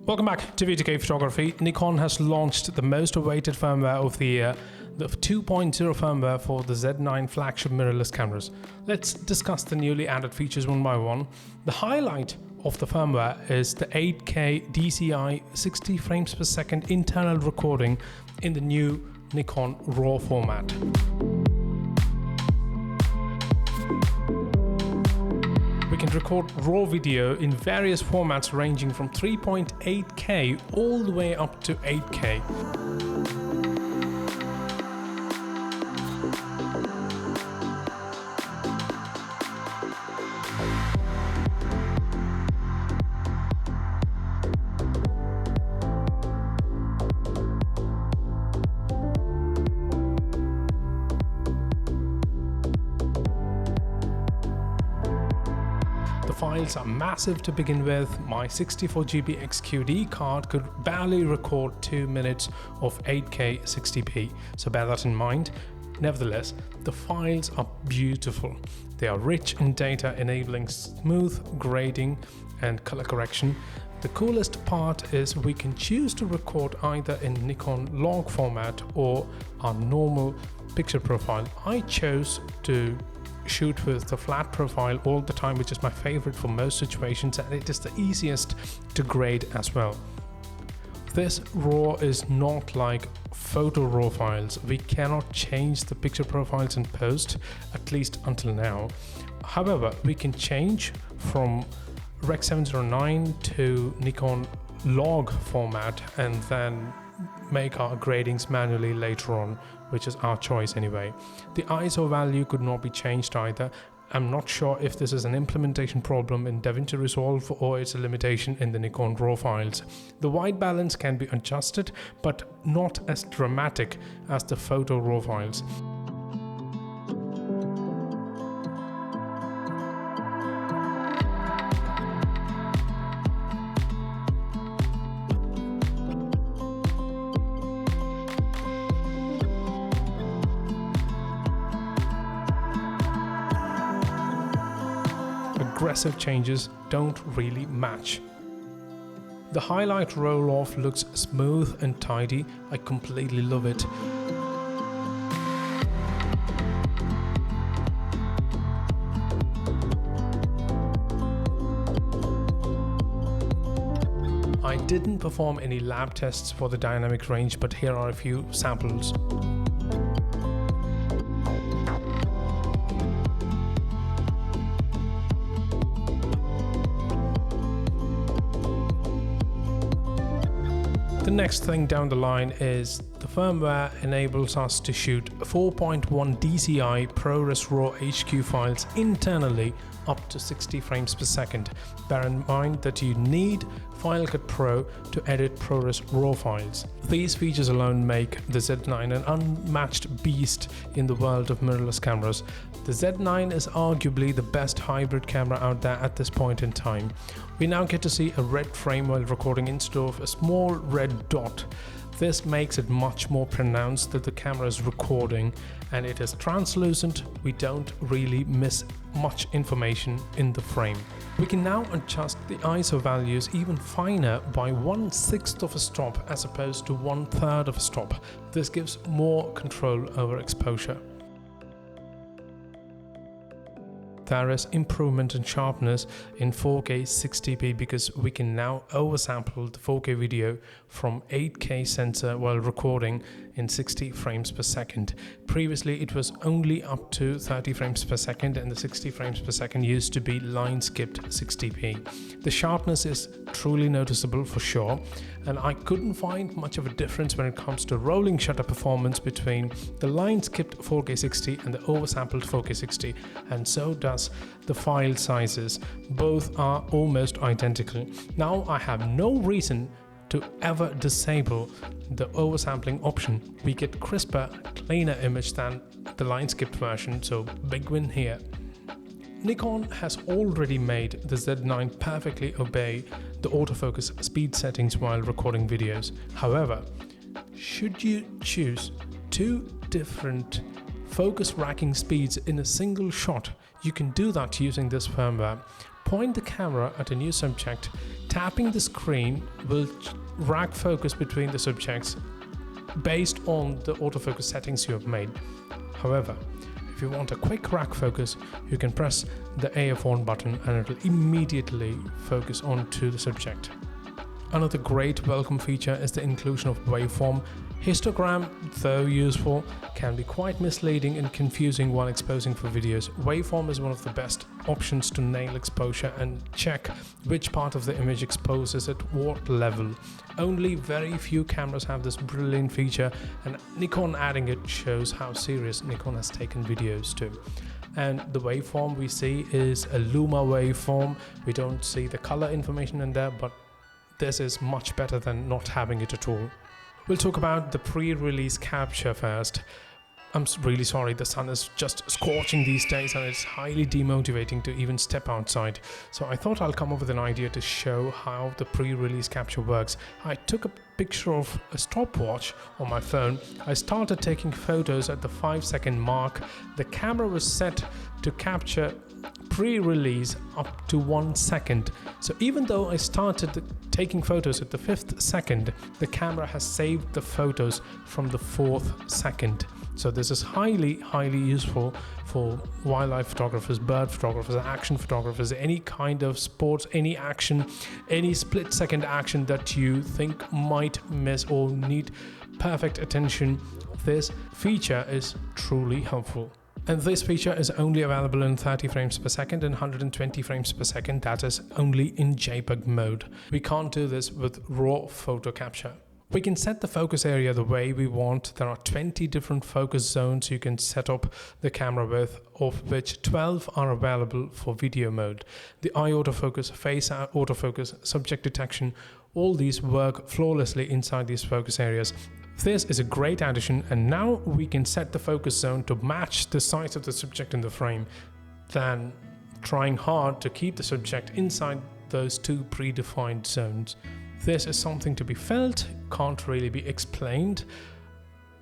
Welcome back to VTK Photography. Nikon has launched the most awaited firmware of the year, the 2.0 firmware for the Z9 flagship mirrorless cameras. Let's discuss the newly added features one by one. The highlight of the firmware is the 8K DCI 60 frames per second internal recording in the new Nikon RAW format. We can record RAW video in various formats ranging from 3.8K all the way up to 8K. The files are massive to begin with. My 64GB XQD card could barely record 2 minutes of 8K 60p, so bear that in mind. Nevertheless, the files are beautiful. They are rich in data, enabling smooth grading and color correction. The coolest part is we can choose to record either in Nikon log format or our normal picture profile. I chose to shoot with the flat profile all the time, which is my favorite for most situations, and it is the easiest to grade as well. This RAW is not like photo RAW files. We cannot change the picture profiles in post, at least until now. However, we can change from Rec 709 to Nikon log format and then make our gradings manually later on, which is our choice anyway. The ISO value could not be changed either. I'm not sure if this is an implementation problem in DaVinci Resolve or it's a limitation in the Nikon RAW files. The white balance can be adjusted, but not as dramatic as the photo RAW files. Aggressive changes don't really match. The highlight roll-off looks smooth and tidy. I completely love it. I didn't perform any lab tests for the dynamic range, but here are a few samples. The next thing down the line is the firmware enables us to shoot 4.1 DCI ProRes RAW HQ files internally up to 60 frames per second. Bear in mind that you need Final Cut Pro to edit ProRes RAW files. These features alone make the Z9 an unmatched beast in the world of mirrorless cameras. The Z9 is arguably the best hybrid camera out there at this point in time. We now get to see a red frame while recording instead of a small red dot. This makes it much more pronounced that the camera is recording, and it is translucent. We don't really miss much information in the frame. We can now adjust the ISO values even finer by 1/6 of a stop as opposed to 1/3 of a stop. This gives more control over exposure. There is improvement in sharpness in 4K 60p because we can now oversample the 4K video from 8K sensor while recording in 60 frames per second. Previously it was only up to 30 frames per second, and the 60 frames per second used to be line skipped 60p. The sharpness is truly noticeable for sure, and I couldn't find much of a difference when it comes to rolling shutter performance between the line skipped 4K 60 and the oversampled 4K 60, and so does the file sizes. Both are almost identical. Now I have no reason to ever disable the oversampling option. We get crisper, cleaner image than the line skipped version, so big win here. Nikon has already made the Z9 perfectly obey the autofocus speed settings while recording videos. However, should you choose two different focus racking speeds in a single shot, You can do that using this firmware. Point the camera at a new subject. Tapping the screen will rack focus between the subjects based on the autofocus settings you have made. However, if you want a quick rack focus, you can press the AF on button and it will immediately focus onto the subject. Another great welcome feature is the inclusion of waveform. Histogram, though useful, can be quite misleading and confusing while exposing for videos. Waveform is one of the best options to nail exposure and check which part of the image exposes at what level. Only very few cameras have this brilliant feature, and Nikon adding it shows how serious Nikon has taken videos too. And the waveform we see is a Luma waveform. We don't see the color information in there, but this is much better than not having it at all. We'll talk about the pre-release capture first. I'm really sorry, the sun is just scorching these days and it's highly demotivating to even step outside. So I thought I'll come up with an idea to show how the pre-release capture works. I took a picture of a stopwatch on my phone. I started taking photos at the 5-second mark. The camera was set to capture pre-release up to 1 second. So even though I started taking photos at the 5th second, the camera has saved the photos from the 4th second. So this is highly useful for wildlife photographers, bird photographers, action photographers, any kind of sports, any action, any split-second action that you think might miss or need perfect attention. This feature is truly helpful. And this feature is only available in 30 frames per second and 120 frames per second. That is only in JPEG mode. We can't do this with raw photo capture. We can set the focus area the way we want. There are 20 different focus zones you can set up the camera with, of which 12 are available for video mode. The eye autofocus, face autofocus, subject detection, all these work flawlessly inside these focus areas. This is a great addition, and now we can set the focus zone to match the size of the subject in the frame, than trying hard to keep the subject inside those two predefined zones. This is something to be felt, can't really be explained.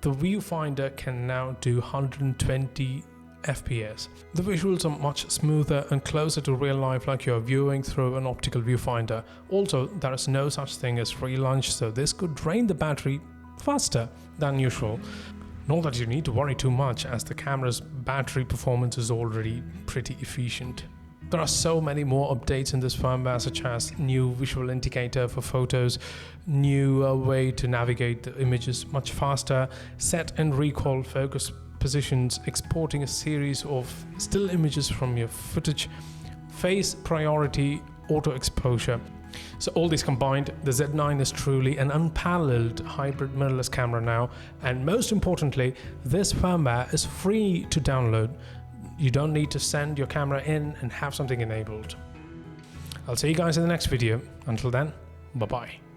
The viewfinder can now do 120 FPS. The visuals are much smoother and closer to real life, like you're viewing through an optical viewfinder. Also, there is no such thing as free lunch, so this could drain the battery faster than usual. Not that you need to worry too much, as the camera's battery performance is already pretty efficient. There are so many more updates in this firmware, such as new visual indicator for photos, new way to navigate the images much faster, set and recall focus positions, exporting a series of still images from your footage, face priority auto exposure. So all these combined, the Z9 is truly an unparalleled hybrid mirrorless camera now, and most importantly, this firmware is free to download. You don't need to send your camera in and have something enabled. I'll see you guys in the next video. Until then, bye-bye.